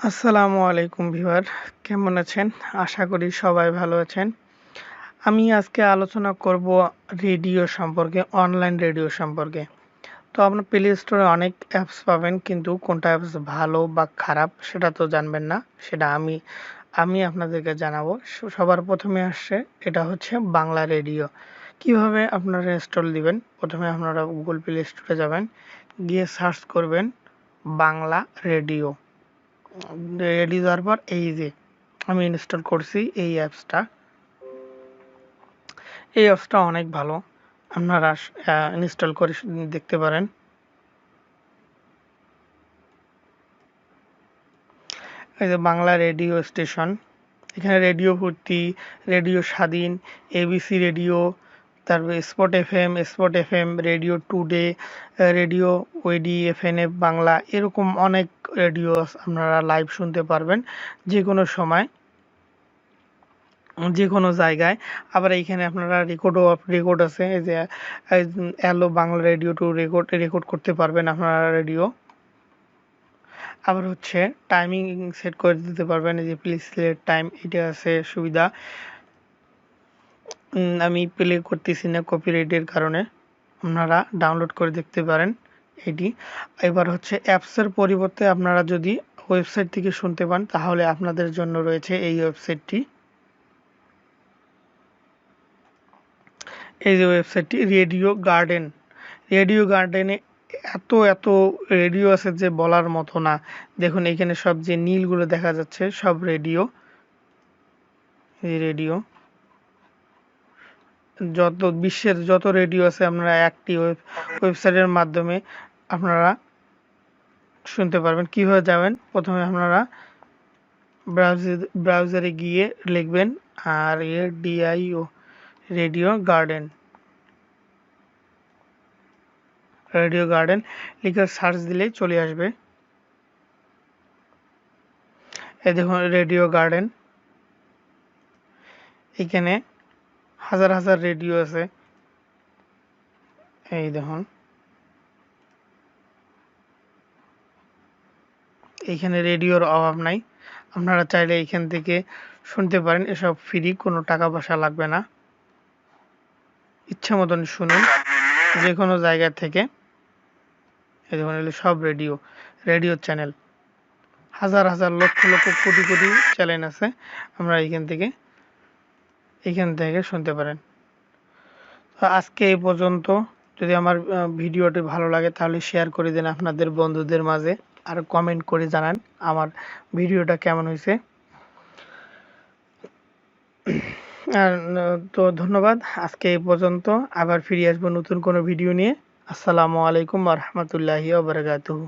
আসসালামু আলাইকুম ভিউয়ার, কেমন আছেন? আশা করি সবাই ভালো আছেন। আমি আজকে আলোচনা করব রেডিও সম্পর্কে, অনলাইন রেডিও সম্পর্কে। তো আপনার প্লে স্টোরে অনেক অ্যাপস পাবেন, কিন্তু কোনটা অ্যাপস ভালো বা খারাপ সেটা তো জানবেন না। সেটা আমি আপনাদেরকে জানাবো। সবার প্রথমে আসছে, এটা হচ্ছে বাংলা রেডিও। কিভাবে আপনারা ইনস্টল দিবেন? প্রথমে আপনারা গুগল প্লে স্টোরে যাবেন, গিয়ে সার্চ করবেন বাংলা রেডিও। রেডি দেওয়ার পর এই যে আমি ইনস্টল করছি এই অ্যাপসটা অনেক ভালো। আপনারা ইনস্টল করে দেখতে পারেন। এই যে বাংলা রেডিও স্টেশন, এখানে রেডিও ভর্তি, রেডিও স্বাধীন, এবিসি রেডিও, তারপরে spot FM, radio today, radio ওয়েডি, এফএনএফ বাংলা, এরকম অনেক রেডিও আপনারা লাইভ শুনতে পারবেন যে কোনো সময়, যে কোনো জায়গায়। আবার এইখানে আপনারা রেকর্ড আছে, এই যে অ্যালো বাংলা রেডিও টু রেকর্ড করতে পারবেন আপনারা রেডিও। আবার হচ্ছে টাইমিং সেট করে দিতে পারবেন, এই যে প্লিজ সিলেক্ট টাইম, এটা আছে সুবিধা। আমি প্লে করতেছি না কপিরাইটের কারণে, আপনারা ডাউনলোড করে দেখতে পারেন এটি। এবার হচ্ছে অ্যাপসের পরিবর্তে আপনারা যদি ওয়েবসাইট থেকে শুনতে পান, তাহলে আপনাদের জন্য রয়েছে এই ওয়েবসাইটটি। এই যে ওয়েবসাইটটি রেডিও গার্ডেনে এত রেডিও আছে যে বলার মতো না। দেখুন এখানে সব যে নীলগুলো দেখা যাচ্ছে সব রেডিও। এই রেডিও বিশ্বের যত রেডিও আছে আপনারা একটি ওয়েবসাইটের মাধ্যমে আপনারা শুনতে পারবেন। কিভাবে যাবেন? প্রথমে আপনারা ব্রাউজারে গিয়ে লিখবেন RADIO, রেডিও গার্ডেন লিখে সার্চ দিলেই চলে আসবে। এই দেখুন রেডিও গার্ডেন, এখানে হাজার হাজার রেডিও আছে। এই দেখুন এইখানে রেডিওর অভাব নাই, আপনারা চাইলে এইখান থেকে শুনতে পারেন। এসব ফ্রি, কোনো টাকা পয়সা লাগবে না। ইচ্ছা মতন শুনুন যে কোনো জায়গা থেকে। এই দেখুন এগুলো সব রেডিও চ্যানেল, হাজার হাজার লক্ষ লক্ষ কোটি কোটি চ্যানেল আছে। আমরা এইখান থেকে শুনতে পারেন। তো আজকে এই পর্যন্ত। যদি আমার ভিডিওটি ভালো লাগে তাহলে শেয়ার করে দিন আপনাদের বন্ধুদের মাঝে, আর কমেন্ট করে জানান আমার ভিডিওটা কেমন হয়েছে। আর তো ধন্যবাদ, আজকে এই পর্যন্ত। আবার ফিরে আসবো নতুন কোনো ভিডিও নিয়ে। আসসালামু আলাইকুম ওয়া রাহমাতুল্লাহি ওয়া বারাকাতুহু।